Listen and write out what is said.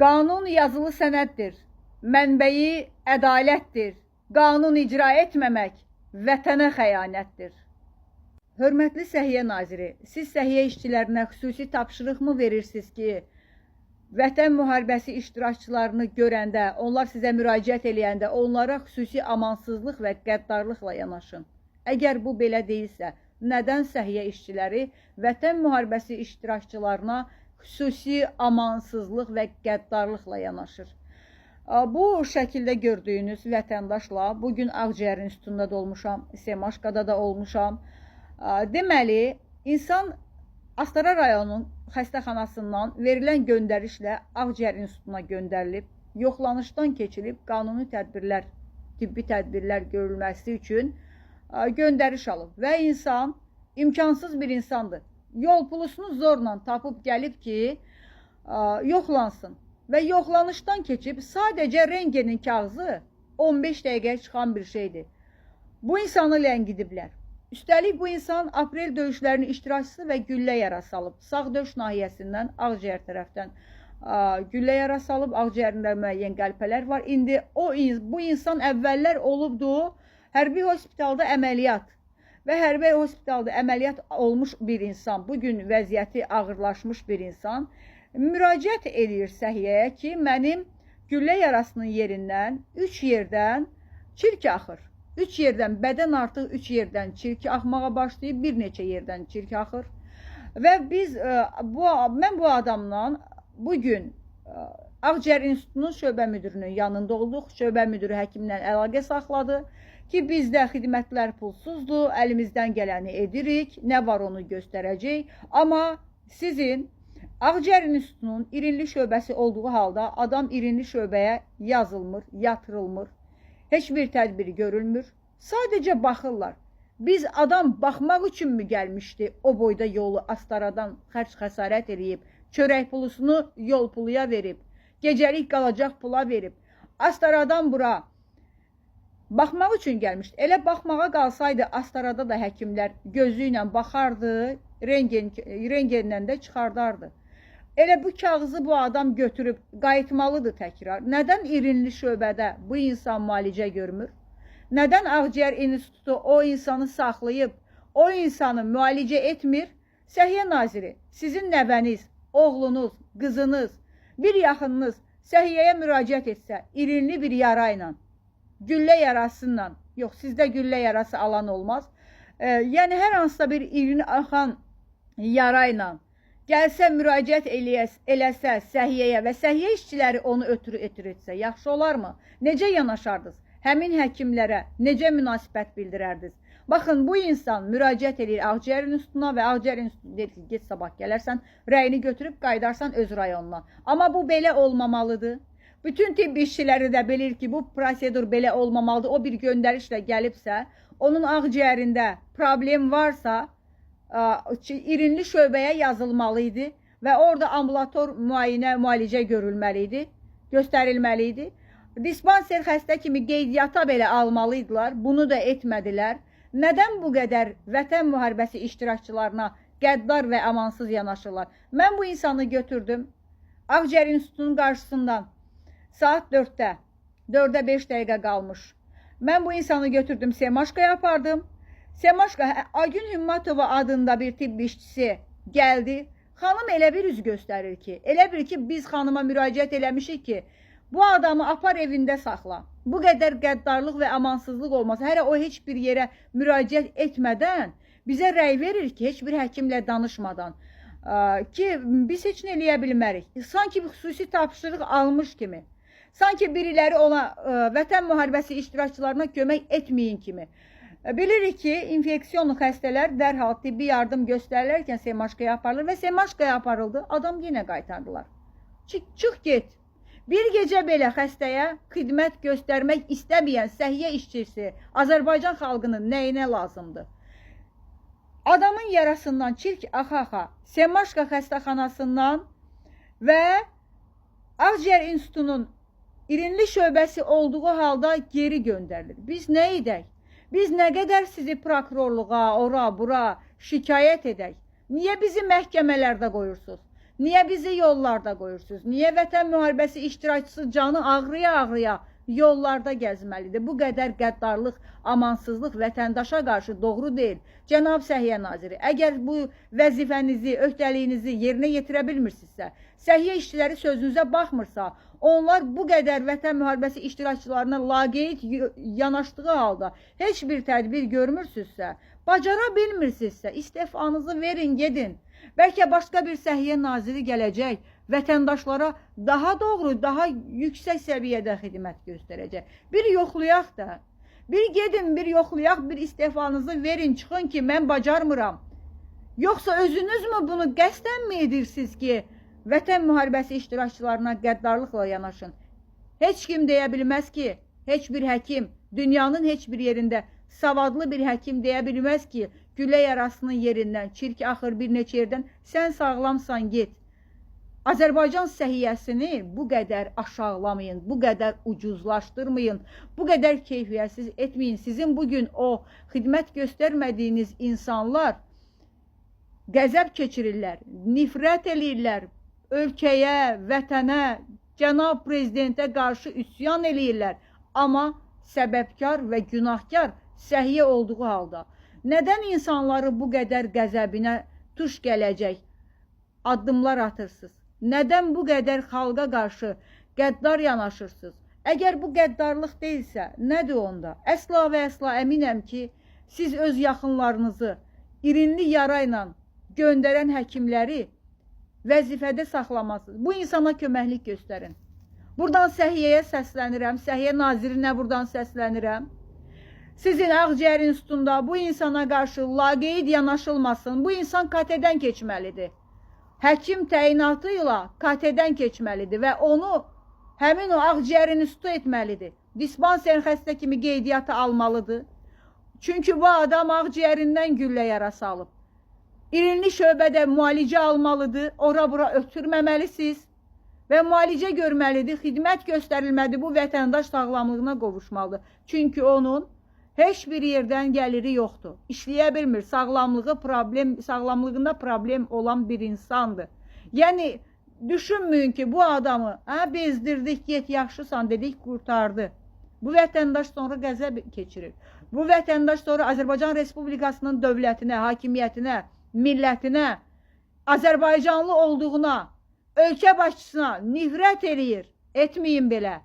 Qanun yazılı sənəddir, mənbəyi ədalətdir. Qanun icra etməmək vətənə xəyanətdir. Hörmətli Səhiyyə Naziri, siz səhiyyə işçilərinə xüsusi tapşırıq mı verirsiniz ki, Vətən müharibəsi iştirakçılarını görəndə, onlar sizə müraciət eləyəndə onlara xüsusi amansızlıq və qəddarlıqla yanaşın? Əgər bu belə deyilsə, nədən səhiyyə işçiləri vətən müharibəsi iştirakçılarına xüsusi amansızlıq və qəddarlıqla yanaşır? Bu şəkildə gördüyünüz vətəndaşla bugün Ağciyər İnstitutunda da olmuşam, Semaşqada da olmuşam. Deməli, insan Astara rayonunun xəstəxanasından verilən göndərişlə Ağciyər İnstitutuna göndərilib, yoxlanışdan keçilib, qanuni tədbirlər, tibbi tədbirlər görülməsi üçün göndəriş alıb və insan imkansız bir insandır. Yol pulusunu zorla tapıb gəlib ki, yoxlansın və yoxlanışdan keçib sadəcə rengenin kağızı 15 dəqiqəyə çıxan bir şeydir. Bu insanı ləngidiblər. Üstəlik bu insan aprel döyüşlərinin iştirakçısı və güllə yarası alıb. Sağ döş nahiyəsindən Ağciyər tərəfdən güllə yarası alıb, Ağciyərində müəyyən qəlpələr var. İndi bu insan əvvəllər olubdu hərbi hospitalda əməliyyat və hərbi hospitalda əməliyyat olmuş bir insan, bugün vəziyyəti ağırlaşmış bir insan müraciət edir səhiyyəyə ki, mənim güllə yarasının yerindən 3 yerdən çirk axır. 3 yerdən, bədən artıq 3 yerdən çirk axmağa başlayıb, bir neçə yerdən çirk axır. Və mən bu adamla bugün Ağciyər İnstitutunun şöbə müdürünün yanında olduq. Şöbə müdürü həkimlə əlaqə saxladı ki, bizdə xidmətlər pulsuzdur, əlimizdən gələni edirik, nə var onu göstərəcək. Amma sizin Ağciyər İnstitutunun irinli şöbəsi olduğu halda adam irinli şöbəyə yazılmır, yatırılmır. Heç bir tədbir görülmür. Sadəcə baxırlar. Biz adam baxmaq üçün mü gəlmişdi o boyda yolu Astaradan xərc xəsarət eləyib, çörək pulusunu yol puluya verib, gecəlik qalacaq pula verib, Astaradan bura baxmaq üçün gəlmişdi. Elə baxmağa qalsaydı Astarada da həkimlər gözü ilə baxardı, rengendən də çıxardardı. Elə bu kağızı bu adam götürüb qayıtmalıdır təkrar. Nədən irinli şöbədə bu insan müalicə görmür? Nədən Ağciyər İnstitutu o insanı saxlayıb, o insanı müalicə etmir? Səhiyyə Naziri, sizin nəvəniz, oğlunuz, qızınız, bir yaxınınız səhiyyəyə müraciət etsə, irinli bir yara ilə, güllə yarasıyla, yox, sizdə güllə yarası alan olmaz. Yəni, hər hansısa bir irini axan yara ilə gəlsə, müraciət eləsə səhiyyəyə və səhiyyə işçiləri onu ötürü etsə, yaxşı olarmı? Necə yanaşardınız? Həmin həkimlərə necə münasibət bildirərdiniz? Baxın, bu insan müraciət edir Ağciyər İnstitutuna və Ağciyər İnstitutu deyir ki, get sabah gələrsən, rəyini götürüb qaydarsan öz rayonuna. Amma bu belə olmamalıdır. Bütün tibb işçiləri də bilir ki, bu prosedur belə olmamalıdır. O bir göndərişlə gəlibsə, onun ağciyərində problem varsa, irinli şöbəyə yazılmalıydı və orada ambulator müalicə görülməliydi, göstərilməliydi. Dispanser xəstə kimi qeydiyyata belə almalıydılar, bunu da etmədilər. Nədən bu qədər vətən müharibəsi iştirakçılarına qəddar və amansız yanaşırlar? Mən bu insanı götürdüm Ağciyər İnstitutunun qarşısından saat 4-də, 4-də 5 dəqiqə qalmış. Mən bu insanı götürdüm Semaşqaya apardım. Semaşqa, Agün Hümmatova adında bir tibb işçisi gəldi. Xanım elə bir üz göstərir ki, elə bir ki, biz xanıma müraciət eləmişik ki, bu adamı apar evində saxla. Bu qədər qəddarlıq və amansızlıq olmaz. Hələ o heç bir yerə müraciət etmədən bizə rəy verir ki, heç bir həkimlə danışmadan ki, biz heç nə eləyə bilmərik. Sanki bir xüsusi tapşırıq almış kimi. Sanki biriləri ona vətən müharibəsi iştirakçılarına kömək etməyin kimi. Bilirik ki, infeksiyonlu xəstələr dərhal tibbi yardım göstərilərkən Semaşqaya aparılır və Semaşqaya aparıldı, adam yenə qaytardılar. Çıx get. Bir gecə belə xəstəyə xidmət göstərmək istəməyən səhiyyə işçisi Azərbaycan xalqının nəyinə lazımdır? Adamın yarasından çirk axa-axa Semaşqa xəstəxanasından və Ağciyər İnstitutunun irinli şöbəsi olduğu halda geri göndərilir. Biz nə edək? Biz nə qədər sizi prokurorluğa, ora, bura şikayət edək? Niyə bizi məhkəmələrdə qoyursunuz? Niyə bizi yollarda qoyursunuz? Niyə vətən müharibəsi iştirakçısı canı ağrıya-ağrıya yollarda gəzməlidir? Bu qədər qəddarlıq, amansızlıq vətəndaşa qarşı doğru deyil. Cənab Səhiyyə Naziri, əgər bu vəzifənizi, öhdəliyinizi yerinə yetirə bilmirsinizsə, səhiyyə işçiləri sözünüzə baxmırsa, onlar bu qədər vətən müharibəsi iştirakçılarına laqeyd yanaşdığı halda heç bir tədbir görmürsünüzsə, bacara bilmirsinizsə, istefanızı verin, gedin. Bəlkə başqa bir səhiyyə naziri gələcək, vətəndaşlara daha doğru, daha yüksək səviyyədə xidmət göstərəcək. Bir yoxlayaq da, bir gedin, bir yoxlayaq, bir istefanızı verin, çıxın ki, mən bacarmıram. Yoxsa özünüz mü bunu qəsdən mi edirsiniz ki, vətən müharibəsi iştirakçılarına qəddarlıqla yanaşın? Heç kim deyə bilməz ki, heç bir həkim, dünyanın heç bir yerində savadlı bir həkim deyə bilməz ki, gülə yarasının yerindən, çirk axır bir neçə yerdən, sən sağlamsan, get. Azərbaycan səhiyyəsini bu qədər aşağılamayın, bu qədər ucuzlaşdırmayın, bu qədər keyfiyyətsiz etməyin. Sizin bugün o xidmət göstərmədiyiniz insanlar qəzəb keçirirlər, nifrət eləyirlər, ölkəyə, vətənə, cənab prezidentə qarşı üsyan eləyirlər. Amma səbəbkar və günahkar səhiyyə olduğu halda. Nədən insanları bu qədər qəzəbinə tuş gələcək addımlar atırsınız? Nədən bu qədər xalqa qarşı qəddar yanaşırsınız? Əgər bu qəddarlıq deyilsə, nədir onda? Əsla və əsla əminəm ki, siz öz yaxınlarınızı irinli yarayla göndərən həkimləri vəzifədə saxlamasınız. Bu insana köməklik göstərin. Buradan səhiyyəyə səslənirəm, səhiyyə nazirinə buradan səslənirəm. Sizin Ağciyər İnstitutunda bu insana qarşı laqeyd yanaşılmasın. Bu insan KT-dən keçməlidir. Həkim təyinatı ilə KT-dən keçməlidir və onu həmin o Ağciyər İnstitutu etməlidir. Dispanser xəstə kimi qeydiyyata almalıdır. Çünki bu adam ağciyərindən güllə yarası alıb. İrinli şöbədə müalicə almalıdır. Ora-bura ötürməməlisiniz və müalicə görməlidir. Xidmət göstərilməlidir. Bu vətəndaş sağlamlığına qovuşmalıdır. Çünki onun heç bir yerdən gəliri yoxdur. İşləyə bilmir. Sağlamlığında problem olan bir insandır. Yəni, düşünməyin ki, bu adamı bezdirdik, get, yaxşısan dedik, qurtardı. Bu vətəndaş sonra qəzəb keçirir. Bu vətəndaş sonra Azərbaycan Respublikasının dövlətinə, hakimiyyətinə, millətinə, Azərbaycanlı olduğuna, ölkə başçısına nifrət eləyir. Etməyin belə.